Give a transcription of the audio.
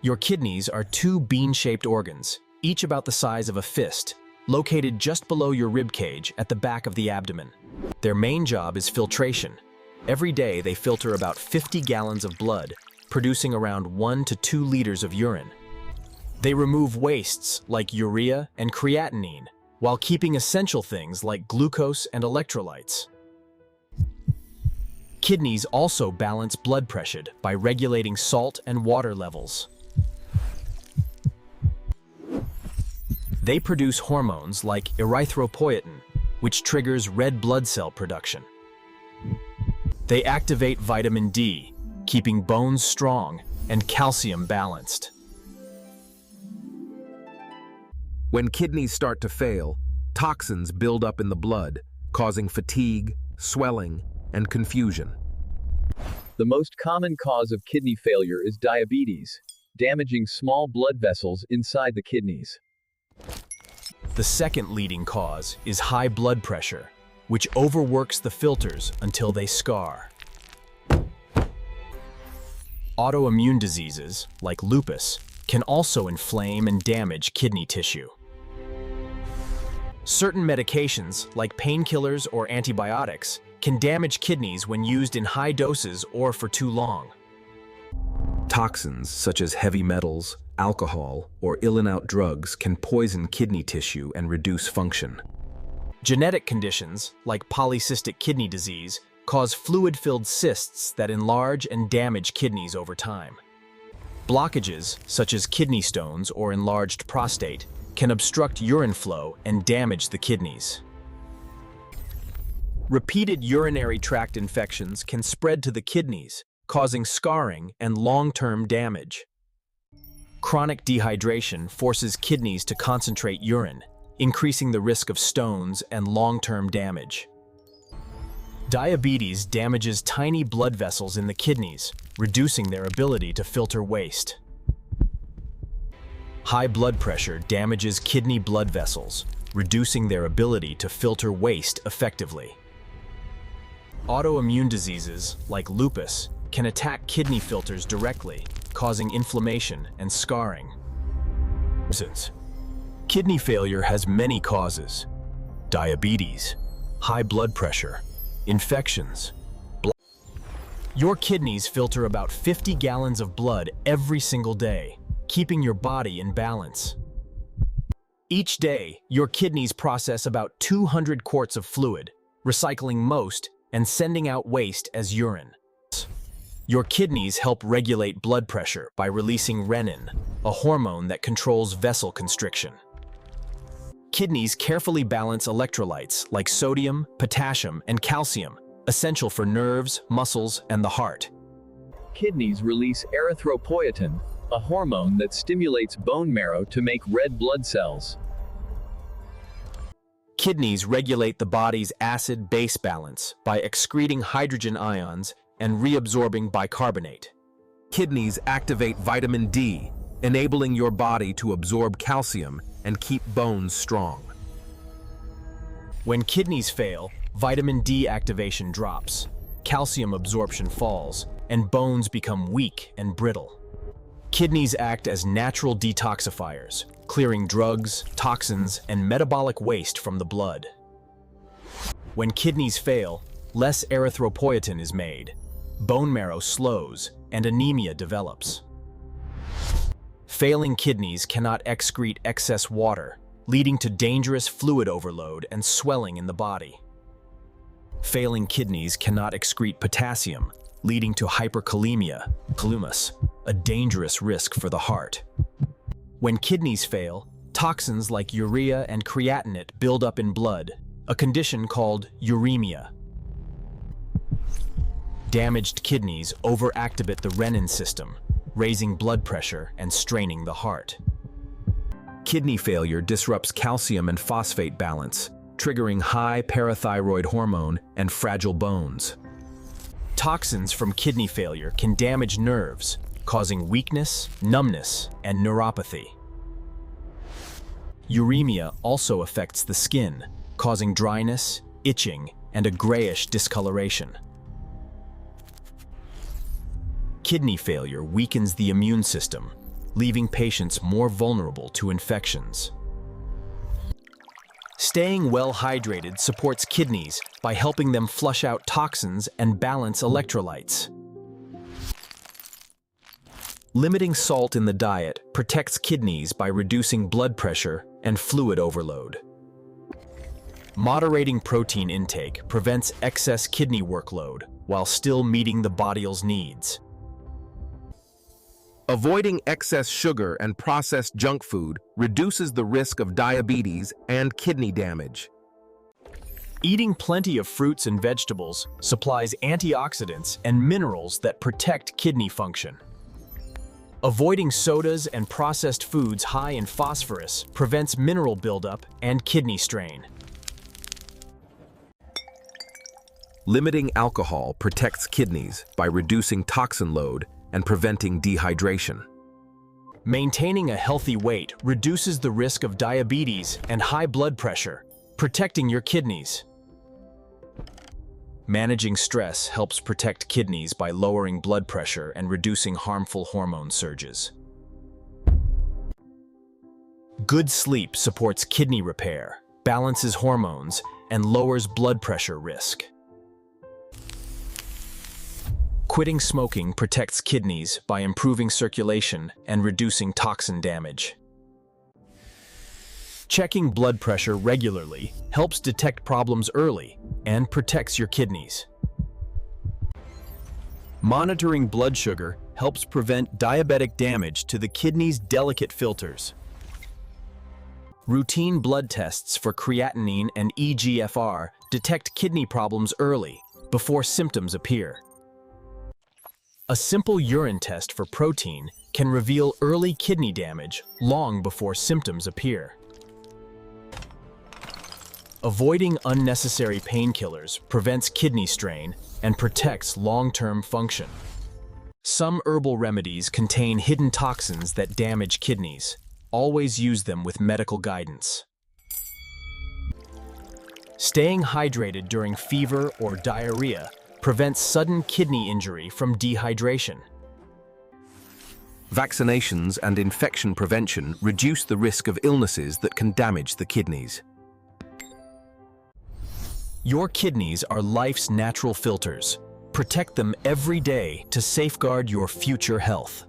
Your kidneys are two bean-shaped organs, each about the size of a fist, located just below your rib cage at the back of the abdomen. Their main job is filtration. Every day they filter about 50 gallons of blood, producing around 1 to 2 liters of urine. They remove wastes like urea and creatinine, while keeping essential things like glucose and electrolytes. Kidneys also balance blood pressure by regulating salt and water levels. They produce hormones like erythropoietin, which triggers red blood cell production. They activate vitamin D, keeping bones strong and calcium balanced. When kidneys start to fail, toxins build up in the blood, causing fatigue, swelling, and confusion. The most common cause of kidney failure is diabetes, damaging small blood vessels inside the kidneys. The second leading cause is high blood pressure, which overworks the filters until they scar. Autoimmune diseases, like lupus, can also inflame and damage kidney tissue. Certain medications, like painkillers or antibiotics, can damage kidneys when used in high doses or for too long. Toxins such as heavy metals, alcohol, or ill-and-out drugs can poison kidney tissue and reduce function. Genetic conditions, like polycystic kidney disease, cause fluid-filled cysts that enlarge and damage kidneys over time. Blockages, such as kidney stones or enlarged prostate, can obstruct urine flow and damage the kidneys. Repeated urinary tract infections can spread to the kidneys, causing scarring and long-term damage. Chronic dehydration forces kidneys to concentrate urine, increasing the risk of stones and long-term damage. Diabetes damages tiny blood vessels in the kidneys, reducing their ability to filter waste. High blood pressure damages kidney blood vessels, reducing their ability to filter waste effectively. Autoimmune diseases, like lupus, can attack kidney filters directly, causing inflammation and scarring. Kidney failure has many causes: diabetes, high blood pressure, infections. Your kidneys filter about 50 gallons of blood every single day, keeping your body in balance. Each day, your kidneys process about 200 quarts of fluid, recycling most and sending out waste as urine. Your kidneys help regulate blood pressure by releasing renin, a hormone that controls vessel constriction. Kidneys carefully balance electrolytes like sodium, potassium, and calcium, essential for nerves, muscles, and the heart. Kidneys release erythropoietin, a hormone that stimulates bone marrow to make red blood cells. Kidneys regulate the body's acid-base balance by excreting hydrogen ions and reabsorbing bicarbonate. Kidneys activate vitamin D, enabling your body to absorb calcium and keep bones strong. When kidneys fail, vitamin D activation drops, calcium absorption falls, and bones become weak and brittle. Kidneys act as natural detoxifiers, clearing drugs, toxins, and metabolic waste from the blood. When kidneys fail, less erythropoietin is made, bone marrow slows, and anemia develops. Failing kidneys cannot excrete excess water, leading to dangerous fluid overload and swelling in the body. Failing kidneys cannot excrete potassium, leading to hyperkalemia, a dangerous risk for the heart. When kidneys fail, toxins like urea and creatinine build up in blood, a condition called uremia. Damaged kidneys overactivate the renin system, raising blood pressure and straining the heart. Kidney failure disrupts calcium and phosphate balance, triggering high parathyroid hormone and fragile bones. Toxins from kidney failure can damage nerves, causing weakness, numbness, and neuropathy. Uremia also affects the skin, causing dryness, itching, and a grayish discoloration. Kidney failure weakens the immune system, leaving patients more vulnerable to infections. Staying well hydrated supports kidneys by helping them flush out toxins and balance electrolytes. Limiting salt in the diet protects kidneys by reducing blood pressure and fluid overload. Moderating protein intake prevents excess kidney workload while still meeting the body's needs. Avoiding excess sugar and processed junk food reduces the risk of diabetes and kidney damage. Eating plenty of fruits and vegetables supplies antioxidants and minerals that protect kidney function. Avoiding sodas and processed foods high in phosphorus prevents mineral buildup and kidney strain. Limiting alcohol protects kidneys by reducing toxin load and preventing dehydration. Maintaining a healthy weight reduces the risk of diabetes and high blood pressure, protecting your kidneys. Managing stress helps protect kidneys by lowering blood pressure and reducing harmful hormone surges. Good sleep supports kidney repair, balances hormones, and lowers blood pressure risk. Quitting smoking protects kidneys by improving circulation and reducing toxin damage. Checking blood pressure regularly helps detect problems early and protects your kidneys. Monitoring blood sugar helps prevent diabetic damage to the kidney's delicate filters. Routine blood tests for creatinine and eGFR detect kidney problems early, before symptoms appear. A simple urine test for protein can reveal early kidney damage long before symptoms appear. Avoiding unnecessary painkillers prevents kidney strain and protects long-term function. Some herbal remedies contain hidden toxins that damage kidneys. Always use them with medical guidance. Staying hydrated during fever or diarrhea prevents sudden kidney injury from dehydration. Vaccinations and infection prevention reduce the risk of illnesses that can damage the kidneys. Your kidneys are life's natural filters. Protect them every day to safeguard your future health.